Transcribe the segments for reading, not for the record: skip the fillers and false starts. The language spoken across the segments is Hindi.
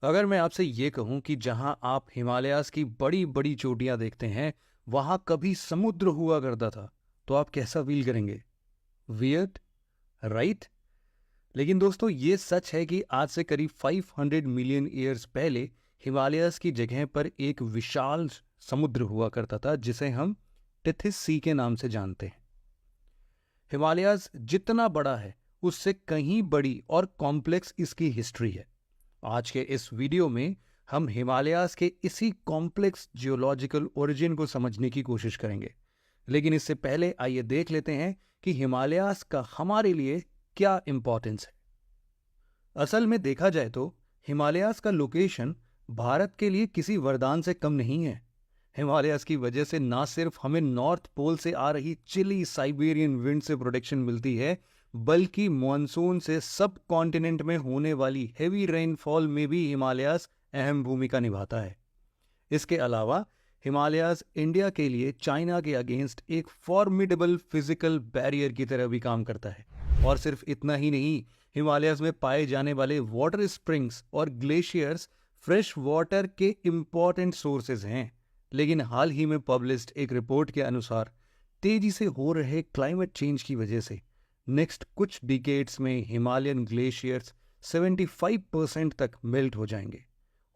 अगर मैं आपसे ये कहूं कि जहां आप हिमालयाज की बड़ी बड़ी चोटियां देखते हैं वहां कभी समुद्र हुआ करता था, तो आप कैसा फील करेंगे? Weird, right? लेकिन दोस्तों, ये सच है कि आज से करीब 500 मिलियन ईयर्स पहले हिमालयाज की जगह पर एक विशाल समुद्र हुआ करता था जिसे हम टिथिस सी के नाम से जानते हैं। हिमालयाज जितना बड़ा है उससे कहीं बड़ी और कॉम्प्लेक्स इसकी हिस्ट्री है। आज के इस वीडियो में हम हिमालयाज के इसी कॉम्प्लेक्स जियोलॉजिकल ओरिजिन को समझने की कोशिश करेंगे। लेकिन इससे पहले आइए देख लेते हैं कि हिमालयाज का हमारे लिए क्या इंपॉर्टेंस है। असल में देखा जाए तो हिमालयाज का लोकेशन भारत के लिए किसी वरदान से कम नहीं है। हिमालयाज की वजह से ना सिर्फ हमें नॉर्थ पोल से आ रही चिली साइबेरियन विंड से प्रोटेक्शन मिलती है, बल्कि मॉनसून से सब कॉन्टिनेंट में होने वाली हेवी रेनफॉल में भी हिमालयाज अहम भूमिका निभाता है। इसके अलावा हिमालयाज इंडिया के लिए चाइना के अगेंस्ट एक फॉर्मिडेबल फिजिकल बैरियर की तरह भी काम करता है। और सिर्फ इतना ही नहीं, हिमालयाज में पाए जाने वाले वाटर स्प्रिंग्स और ग्लेशियर्स फ्रेश वाटर के इंपॉर्टेंट सोर्सेज हैं। लेकिन हाल ही में पब्लिश्ड एक रिपोर्ट के अनुसार तेजी से हो रहे क्लाइमेट चेंज की वजह से नेक्स्ट कुछ डिकेड्स में हिमालयन ग्लेशियर्स 75% तक मेल्ट हो जाएंगे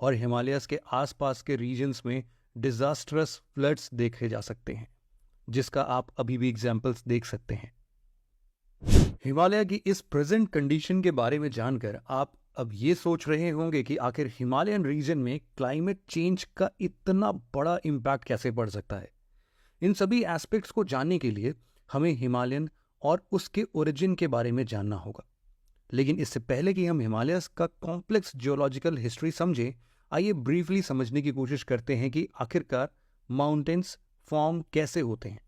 और हिमालयस के आसपास के रीजन्स में डिजास्ट्रस फ्लड्स देखे जा सकते हैं, जिसका आप अभी भी एग्जाम्पल्स देख सकते हैं। हिमालय की इस प्रेजेंट कंडीशन के बारे में जानकर आप अब ये सोच रहे होंगे कि आखिर हिमालयन रीजन में क्लाइमेट चेंज का इतना बड़ा इम्पैक्ट कैसे पड़ सकता है। इन सभी एस्पेक्ट्स को जानने के लिए हमें हिमालयन और उसके ओरिजिन के बारे में जानना होगा। लेकिन इससे पहले कि हम हिमालयस का कॉम्प्लेक्स जियोलॉजिकल हिस्ट्री समझें, आइए ब्रीफली समझने की कोशिश करते हैं कि आखिरकार माउंटेन्स फॉर्म कैसे होते हैं।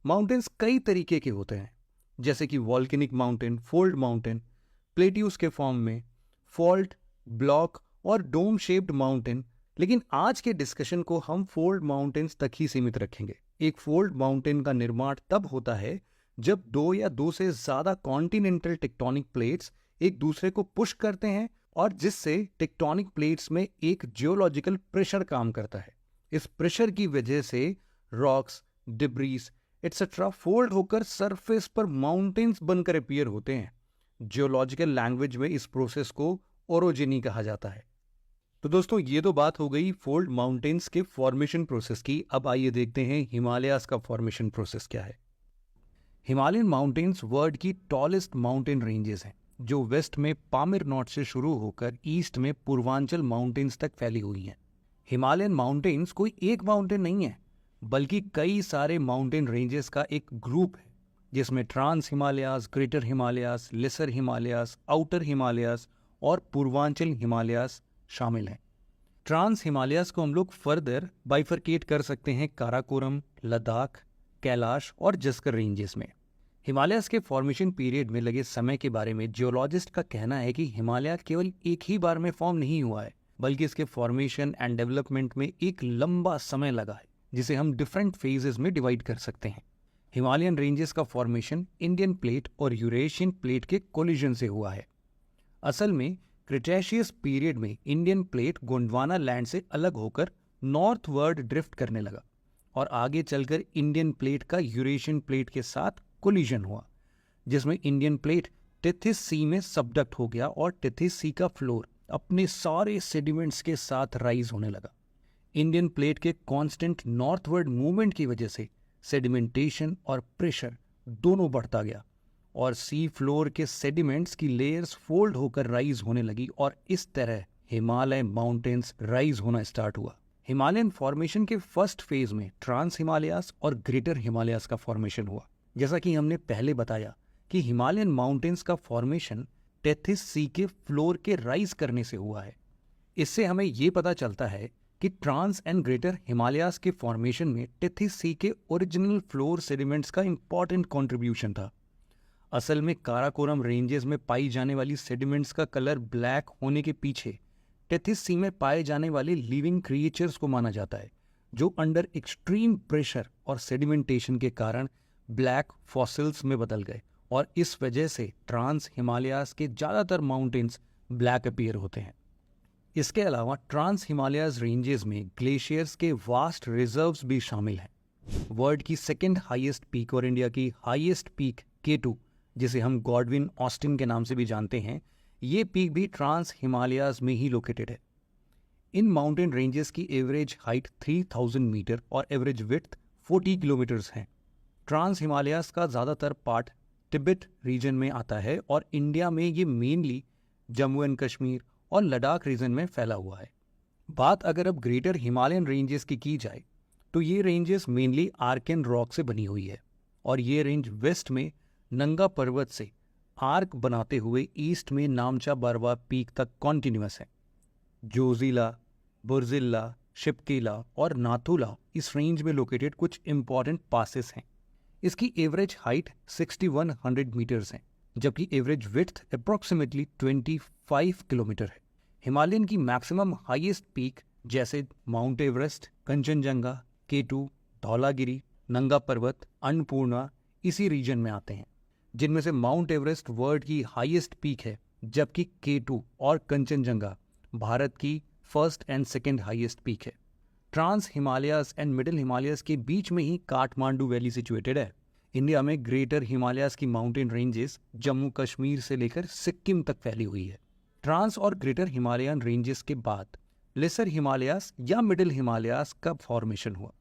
माउंटेन्स कई तरीके के होते हैं, जैसे कि volcanic mountain, fold mountain, plateaus के फॉर्म में, फॉल्ट, ब्लॉक और डोम शेप्ड माउंटेन। लेकिन आज के डिस्कशन को हम फोल्ड माउंटेन्स तक ही सीमित रखेंगे। एक फोल्ड माउंटेन का निर्माण तब होता है जब दो या दो से ज्यादा कॉन्टिनेंटल टेक्टोनिक प्लेट्स एक दूसरे को पुश करते हैं और जिससे टेक्टोनिक प्लेट्स में एक जियोलॉजिकल प्रेशर काम करता है। इस प्रेशर की वजह से रॉक्स, डिब्रीज एटसेट्रा फोल्ड होकर सरफेस पर माउंटेन्स बनकर अपीयर होते हैं। जियोलॉजिकल लैंग्वेज में इस प्रोसेस को ओरोजेनी कहा जाता है। तो दोस्तों, ये तो बात हो गई फोल्ड माउंटेन्स के फॉर्मेशन प्रोसेस की। अब आइए देखते हैं हिमालयास का फॉर्मेशन प्रोसेस क्या है। हिमालयन माउंटेन्स वर्ल्ड की टॉलेस्ट माउंटेन रेंजेस हैं, जो वेस्ट में पामिर नॉट से शुरू होकर ईस्ट में पूर्वांचल माउंटेन्स तक फैली हुई हैं। हिमालयन माउंटेन्स कोई एक माउंटेन नहीं है, बल्कि कई सारे माउंटेन रेंजेस का एक ग्रुप है, जिसमें trans Himalayas, greater Himalayas, lesser Himalayas, outer Himalayas और पूर्वांचल हिमालयास शामिल हैं। ट्रांस हिमालयास को हम लोग फर्दर बाइफरकेट कर सकते हैं काराकोरम, लद्दाख, कैलाश और जस्कर रेंजेस में। हिमालयास के फॉर्मेशन पीरियड में लगे समय के बारे में जियोलॉजिस्ट का कहना है कि हिमालय केवल एक ही बार में फॉर्म नहीं हुआ है, बल्कि इसके फॉर्मेशन एंड डेवलपमेंट में एक लंबा समय लगा है, जिसे हम डिफरेंट फेजेस में डिवाइड कर सकते हैं। हिमालयन रेंजेस का फॉर्मेशन इंडियन प्लेट और यूरेशियन प्लेट के कोलिजन से हुआ है। असल में क्रिटेशियस पीरियड में इंडियन प्लेट गोंडवाना लैंड से अलग होकर नॉर्थवर्ड ड्रिफ्ट करने लगा और आगे चलकर इंडियन प्लेट का यूरेशियन प्लेट के साथ कोलिजन हुआ, जिसमें इंडियन प्लेट टिथिस सी में सबडक्ट हो गया और टिथिस सी का फ्लोर अपने सारे सेडिमेंट्स के साथ राइज होने लगा। इंडियन प्लेट के कांस्टेंट नॉर्थवर्ड मूवमेंट की वजह से सेडिमेंटेशन और प्रेशर दोनों बढ़ता गया और सी फ्लोर के सेडिमेंट्स की लेयर्स फोल्ड होकर राइज होने लगी और इस तरह हिमालय माउंटेन्स राइज होना स्टार्ट हुआ। हिमालयन फॉर्मेशन के फर्स्ट फेज में ट्रांस हिमालयास और ग्रेटर हिमालयास का फॉर्मेशन हुआ। जैसा कि हमने पहले बताया कि हिमालयन माउंटेन्स का फॉर्मेशन टेथिस सी के फ्लोर के राइज करने से हुआ है। इससे हमें ये पता चलता है कि ट्रांस एंड ग्रेटर हिमालयास के फॉर्मेशन में टेथिस सी के ओरिजिनल फ्लोर सेडिमेंट्स का इंपॉर्टेंट कंट्रीब्यूशन था। असल में काराकोरम रेंजेस में पाई जाने वाली सेडिमेंट्स का कलर ब्लैक होने के पीछे टेथिस सी में पाए जाने वाले लिविंग क्रिएचर्स को माना जाता है, जो अंडर एक्सट्रीम प्रेशर और सेडिमेंटेशन के कारण ब्लैक फॉसिल्स में बदल गए और इस वजह से ट्रांस हिमालयास के ज़्यादातर माउंटेन्स ब्लैक अपीयर होते हैं। इसके अलावा ट्रांस हिमालयाज रेंजेस में ग्लेशियर्स के वास्ट रिजर्व्स भी शामिल हैं। वर्ल्ड की सेकेंड हाईएस्ट पीक और इंडिया की हाईएस्ट पीक K2, जिसे हम गॉडविन ऑस्टिन के नाम से भी जानते हैं, ये पीक भी ट्रांस हिमालयाज में ही लोकेटेड है। इन माउंटेन रेंजेस की एवरेज हाइट 3000 मीटर और एवरेज विड्थ 40 किलोमीटर्स है। ट्रांस हिमालयाज का ज़्यादातर पार्ट तिब्बत रीजन में आता है और इंडिया में ये मेनली जम्मू एंड कश्मीर और लद्दाख रीजन में फैला हुआ है। बात अगर अब ग्रेटर हिमालयन रेंजेस की जाए तो ये रेंजेस मेनली आर्कन रॉक से बनी हुई है और ये रेंज वेस्ट में नंगा पर्वत से आर्क बनाते हुए ईस्ट में नामचा बरवा पीक तक कॉन्टिन्यूअस है। जोजिला, बुर्जिल्ला, शिपकीला और नाथुला इस रेंज में लोकेटेड कुछ इंपॉर्टेंट पासेस हैं। इसकी एवरेज हाइट 6100 मीटर्स है, जबकि एवरेज विड्थ अप्रॉक्सीमेटली 25 किलोमीटर है। हिमालयन की मैक्सिमम हाईएस्ट पीक जैसे mount Everest, Kanchenjunga, K2, Dhaulagiri, नंगा पर्वत, अन्नपूर्णा इसी रीजन में आते हैं, जिनमें से माउंट एवरेस्ट वर्ल्ड की हाईएस्ट पीक है, जबकि K2 और कंचनजंगा भारत की first and second highest peak है। Trans Himalayas and middle Himalayas के बीच में ही काठमांडू वैली सिचुएटेड है। इंडिया में ग्रेटर हिमालयाज की माउंटेन रेंजेस जम्मू कश्मीर से लेकर सिक्किम तक फैली हुई है। ट्रांस और ग्रेटर हिमालयन रेंजेस के बाद लेसर हिमालयाज या मिडिल हिमालयाज का फॉर्मेशन हुआ।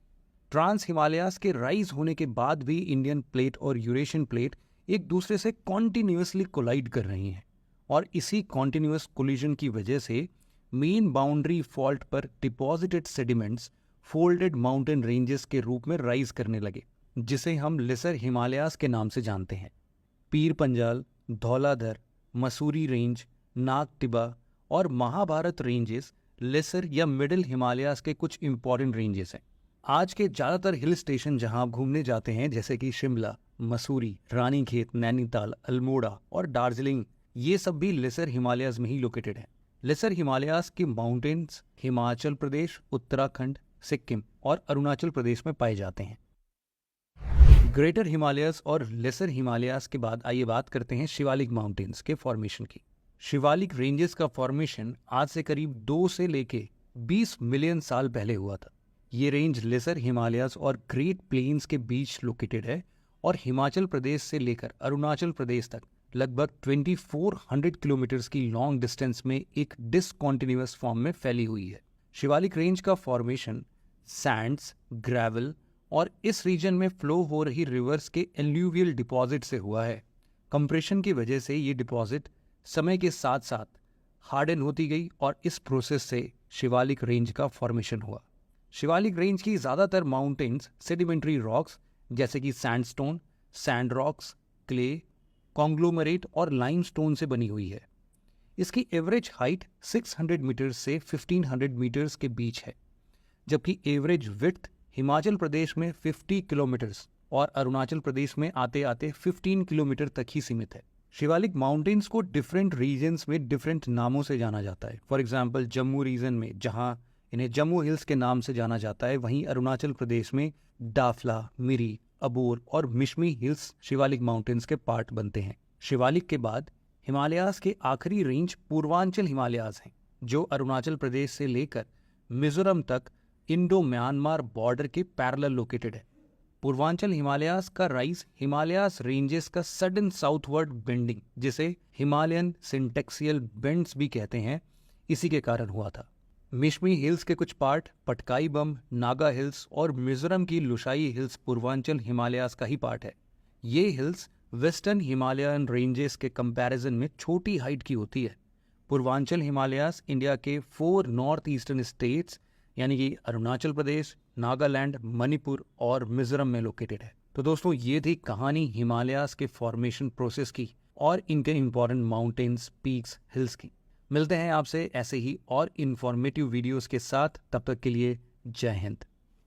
ट्रांस हिमालयाज के राइज होने के बाद भी इंडियन प्लेट और यूरेशियन प्लेट एक दूसरे से कॉन्टिन्यूसली कोलाइड कर रही हैं और इसी कॉन्टिन्यूस कोलिजन की वजह से मेन बाउंड्री फॉल्ट पर deposited sediments folded mountain ranges के रूप में राइज करने लगे, जिसे हम लेसर हिमालयाज के नाम से जानते हैं। पीर पंजाल, धौलाधर, मसूरी रेंज, नाग टिबा और महाभारत रेंजेस लेसर या मिडिल हिमालयाज के कुछ इंपॉर्टेंट रेंजेस हैं। आज के ज़्यादातर हिल स्टेशन जहां आप घूमने जाते हैं, जैसे कि शिमला, मसूरी, रानीखेत, नैनीताल, अल्मोड़ा और दार्जिलिंग, ये सब भी लेसर हिमालयाज में ही लोकेटेड हैं। लेसर हिमालयाज के माउंटेन्स हिमाचल प्रदेश, उत्तराखंड, सिक्किम और अरुणाचल प्रदेश में पाए जाते हैं। ग्रेटर हिमालयाज और लेसर हिमालयाज के बाद आइए बात करते हैं शिवालिक माउंटेन्स के फॉर्मेशन की। शिवालिक रेंजेस का फॉर्मेशन आज से करीब 2 से लेके 20 मिलियन साल पहले हुआ था। ये रेंज लेसर हिमालयाज और ग्रेट प्लेन्स के बीच लोकेटेड है और हिमाचल प्रदेश से लेकर अरुणाचल प्रदेश तक लगभग 2400 किलोमीटर्स की लॉन्ग डिस्टेंस में एक डिसकॉन्टिन्यूअस फॉर्म में फैली हुई है। शिवालिक रेंज का फॉर्मेशन सैंड्स, ग्रेवल और इस रीजन में फ्लो हो रही रिवर्स के एल्यूवियल डिपॉजिट से हुआ है। कंप्रेशन की वजह से ये डिपॉजिट समय के साथ साथ हार्डन होती गई और इस प्रोसेस से शिवालिक रेंज का फॉर्मेशन हुआ। शिवालिक रेंज की ज़्यादातर माउंटेन्स सेडिमेंट्री रॉक्स जैसे कि sandstone, sand rocks, clay, conglomerate और लाइमस्टोन से बनी हुई है। इसकी एवरेज हाइट 600 मीटर से 1500 मीटर्स के बीच है, जबकि एवरेज विड्थ हिमाचल प्रदेश में 50 किलोमीटर्स और अरुणाचल प्रदेश में आते आते 15 किलोमीटर तक ही सीमित है। शिवालिक माउंटेन्स को डिफरेंट रीजन्स में डिफरेंट नामों से जाना जाता है। फॉर एग्जांपल जम्मू रीजन में जहां इन्हें जम्मू हिल्स के नाम से जाना जाता है, वहीं अरुणाचल प्रदेश में दाफला, मिरी, अबोर और मिशमी हिल्स शिवालिक माउंटेन्स के पार्ट बनते हैं। शिवालिक के बाद हिमालयाज के आखिरी रेंज पूर्वांचल हिमालयाज हैं, जो अरुणाचल प्रदेश से लेकर मिजोरम तक इंडो म्यांमार बॉर्डर के पैरेलल लोकेटेड है। पूर्वांचल हिमालयाज का राइज हिमालयाज रेंजेस का सडन साउथवर्ड बेंडिंग, जिसे हिमालयन सिंटेक्सियल बेंड्स भी कहते हैं, इसी के कारण हुआ था। मिशमी हिल्स के कुछ पार्ट पटकाई बम, नागा हिल्स और मिजोरम की लुशाई हिल्स पूर्वांचल हिमालयाज का ही पार्ट है। ये हिल्स वेस्टर्न हिमालयन रेंजेस के कंपैरिजन में छोटी हाइट की होती है। पूर्वांचल हिमालयाज इंडिया के 4 नॉर्थ ईस्टर्न स्टेट्स यानी कि अरुणाचल प्रदेश, नागालैंड, मणिपुर और मिजोरम में लोकेटेड है। तो दोस्तों, ये थी कहानी हिमालयाज के फॉर्मेशन प्रोसेस की और इनके इंपॉर्टेंट माउंटेन्स, पीक्स, हिल्स की। मिलते हैं आपसे ऐसे ही और इन्फॉर्मेटिव वीडियोस के साथ। तब तक के लिए जय हिंद।